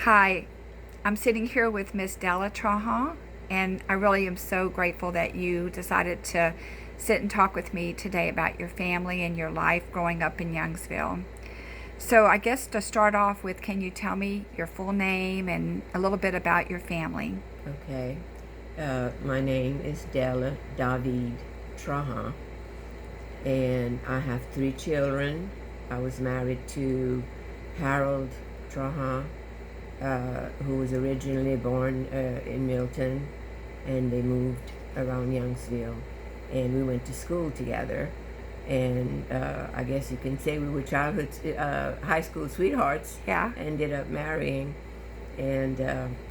Hi, I'm sitting here with Miss Della Trahan, and I really am so grateful that you decided to sit and talk with me today about your family and your life growing up in Youngsville. So, I guess to start off with, can you tell me your full name and a little bit about your family? Okay. My name is Della David Trahan, and I have three children. I was married to Harold Trahan, who was originally born in Milton, and they moved around Youngsville, and we went to school together. And I guess you can say we were childhood, high school sweethearts. Yeah. Ended up marrying, and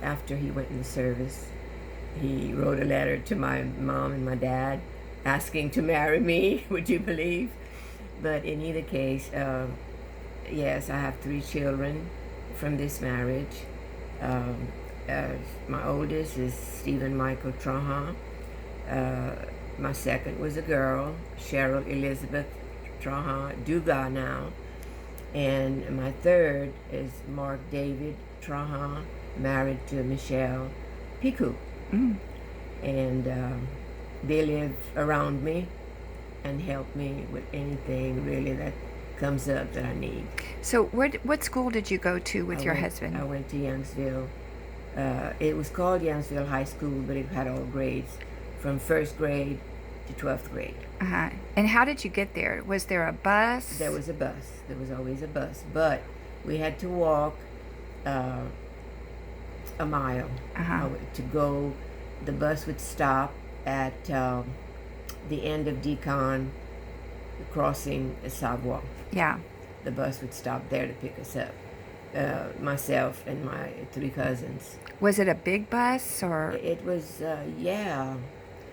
after he went in the service, he wrote a letter to my mom and my dad asking to marry me, would you believe? But in either case, yes, I have three children from this marriage. Um, my oldest is Stephen Michael Trahan. My second was a girl, Cheryl Elizabeth Trahan, Duga now. And my third is Mark David Trahan, married to Michelle Piku. Mm. And they live around me and help me with anything really that comes up that I need. So, what school did you go to with your husband? I went to Youngsville. It was called Youngsville High School, but it had all grades from first grade to 12th grade. Uh-huh. And how did you get there? Was there a bus? There was a bus. There was always a bus. But we had to walk a mile to go. The bus would stop at the end of Decon, crossing Savoie. Yeah. The bus would stop there to pick us up, myself and my three cousins. Was it a big bus or It was, yeah.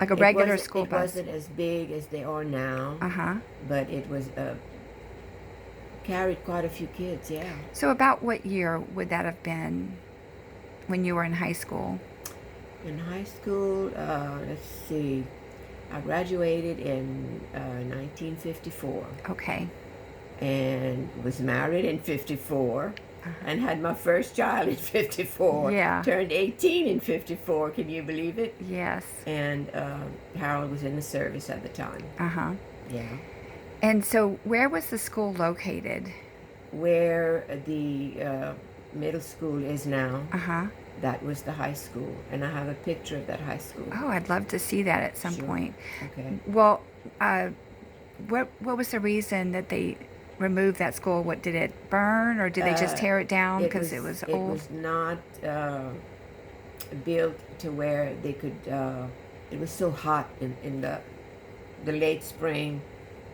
like a regular school bus? It wasn't as big as they are now, Uh-huh. but it was carried quite a few kids, yeah. So about what year would that have been when you were in high school? In high school, let's see, I graduated in 1954. Okay. And was married in 54. And had my first child in 54. Yeah. Turned 18 in 54. Can you believe it? Yes. And Harold was in the service at the time. Uh-huh. Yeah. And so where was the school located? Where the middle school is now. Uh-huh. That was the high school. And I have a picture of that high school. Oh, I'd love to see that at some Sure. point. Okay. Well, what was the reason that they removed that school? What, did it burn, or did they just tear it down because it was old? It was not built to where they could. It was so hot in the late spring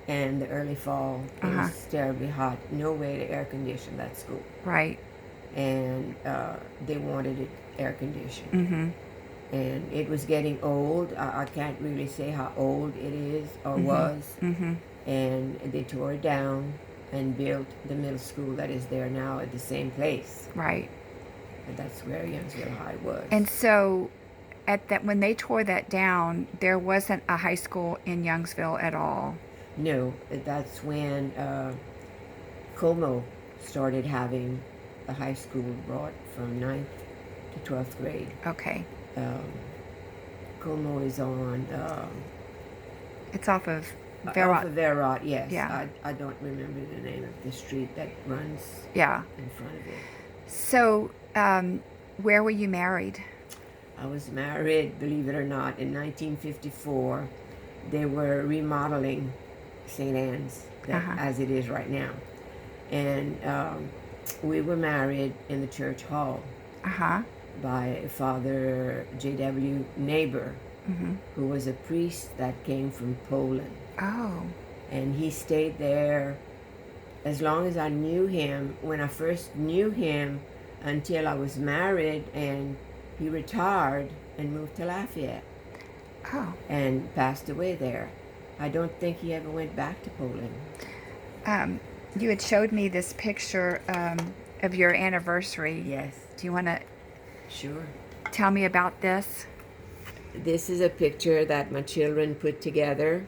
and the early fall. It was terribly hot. No way to air condition that school. Right. And they wanted it air conditioned. Mm-hmm. And it was getting old. I can't really say how old it is or was. Mm-hmm. And they tore it down and built the middle school that is there now at the same place. Right. And that's where Youngsville High was. And so when they tore that down, there wasn't a high school in Youngsville at all. No, that's when Como started having a high school brought from 9th to 12th grade. Okay. Como is on... it's off of Off Verrot. of Verrot, yes. Yeah. I don't remember the name of the street that runs Yeah. in front of it. So, where were you married? I was married, believe it or not, in 1954. They were remodeling St. Anne's as it is right now. And we were married in the church hall by Father J.W. Neighbor, who was a priest that came from Poland. Oh. And he stayed there as long as I knew him, when I first knew him, until I was married, and he retired and moved to Lafayette. Oh. And passed away there. I don't think he ever went back to Poland. You had showed me this picture of your anniversary. Yes. Do you want to Sure. tell me about this? This is a picture that my children put together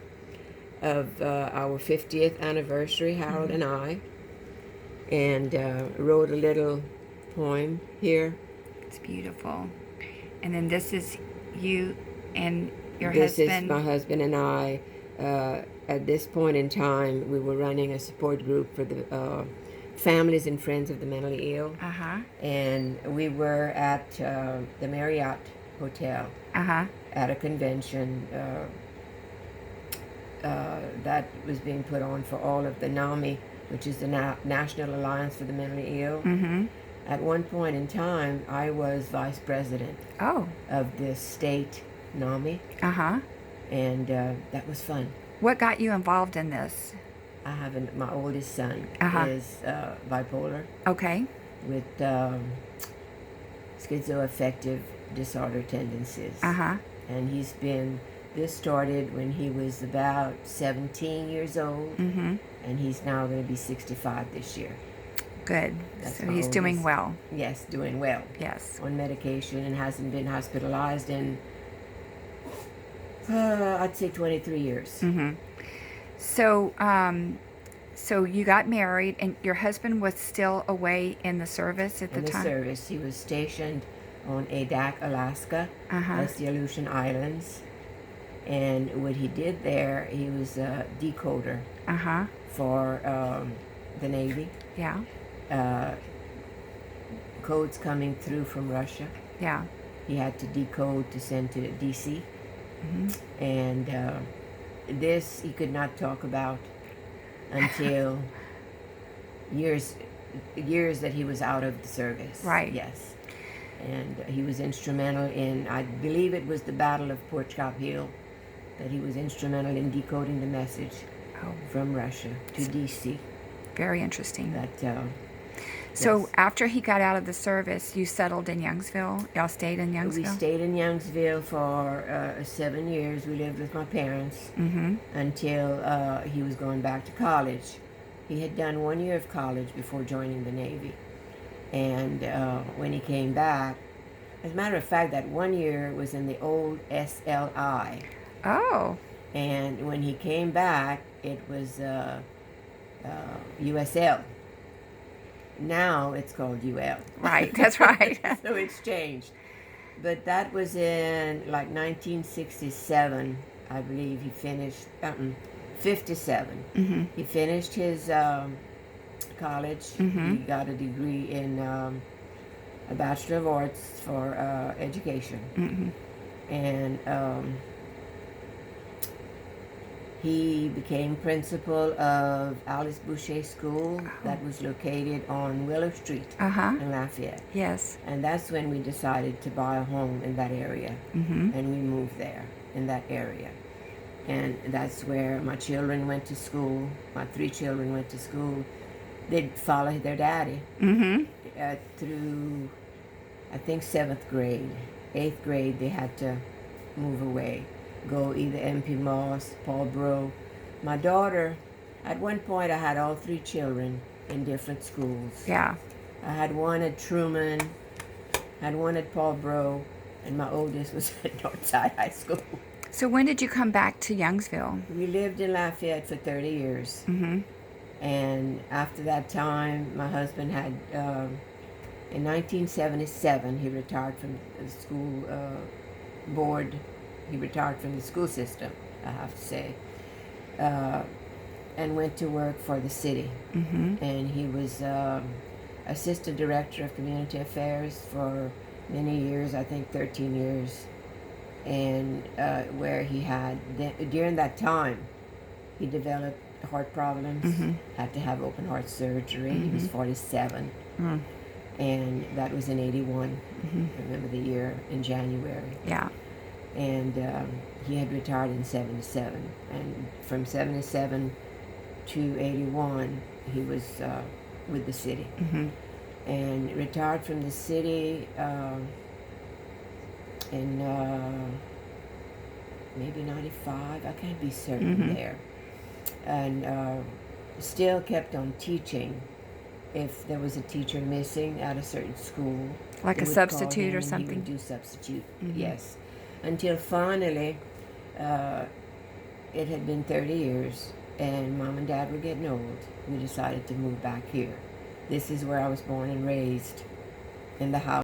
of our 50th anniversary, Harold and I, and wrote a little poem here. It's beautiful. And then this is you and your This husband. is my husband and I. At this point in time, we were running a support group for the families and friends of the mentally ill. Uh-huh. And we were at the Marriott Hotel Uh-huh. at a convention that was being put on for all of the NAMI, which is the National Alliance for the Mentally Ill. Mm-hmm. At one point in time, I was vice president Oh. of the state NAMI, Uh-huh. and that was fun. What got you involved in this? I have my oldest son Uh-huh. is bipolar Okay. with schizoaffective disorder tendencies. Uh-huh. And this started when he was about 17 years old, Mm-hmm. and he's now going to be 65 this year. Good. That's So my he's doing oldest. well. Yes, doing well. Yes. On medication and hasn't been hospitalized in, I'd say 23 years. Mm-hmm. So, so you got married, and your husband was still away in the service at the In the time? service, he was stationed on Adak, Alaska. Uh-huh. That's the Aleutian Islands. And what he did there, he was a decoder Uh-huh. for the Navy. Yeah. Codes coming through from Russia. Yeah. He had to decode to send to DC. Mm-hmm. And this he could not talk about until years that he was out of the service. Right. Yes. And he was instrumental in, I believe it was the Battle of Porchcop Hill, that he was instrumental in decoding the message Oh, from Russia to DC. very interesting. That So yes. after he got out of the service, you settled in Youngsville? Y'all stayed in We Youngsville? stayed in Youngsville for 7 years. We lived with my parents Mm-hmm. until he was going back to college. He had done 1 year of college before joining the Navy. And when he came back, as a matter of fact, that 1 year was in the old SLI. Oh. And when he came back, it was USL. Now it's called UL. Right, that's right. So it's changed. But that was in like 1967, I believe he finished, 57. Mm-hmm. He finished his college. Mhm. He got a degree in a Bachelor of Arts for education. Mm-hmm. And he became principal of Alice Boucher School that was located on Willow Street Uh-huh. in Lafayette. Yes. And that's when we decided to buy a home in that area. Mm-hmm. And we moved there in that area. And that's where my children went to school. My 3 children went to school. They'd follow their daddy Mm-hmm. through, I think, 7th grade. 8th grade, they had to move away. Go either MP Moss, Paul Bro. My daughter, at one point I had all 3 children in different schools. Yeah. I had one at Truman, had one at Paul Bro, and my oldest was at Northside High School. So when did you come back to Youngsville? We lived in Lafayette for 30 years. Mm-hmm. And after that time, my husband had, in 1977, he retired from the school board. He retired from the school system, I have to say, and went to work for the city. Mm-hmm. And he was assistant director of community affairs for many years, I think 13 years. And where he had, during that time, he developed heart problems, Mm-hmm. had to have open heart surgery. He was 47. Mm. And that was in 81. Mm-hmm. I remember the year in January. Yeah. And he had retired in 77. And from 77 to 81, he was with the city. Mm-hmm. And retired from the city in maybe 95. I can't be certain Mhm. there. And still kept on teaching. If there was a teacher missing at a certain school, Like they a would call substitute him or and something? He would do substitute, Mhm. yes. Until finally, it had been 30 years, and Mom and Dad were getting old. We decided to move back here. This is where I was born and raised. in the house.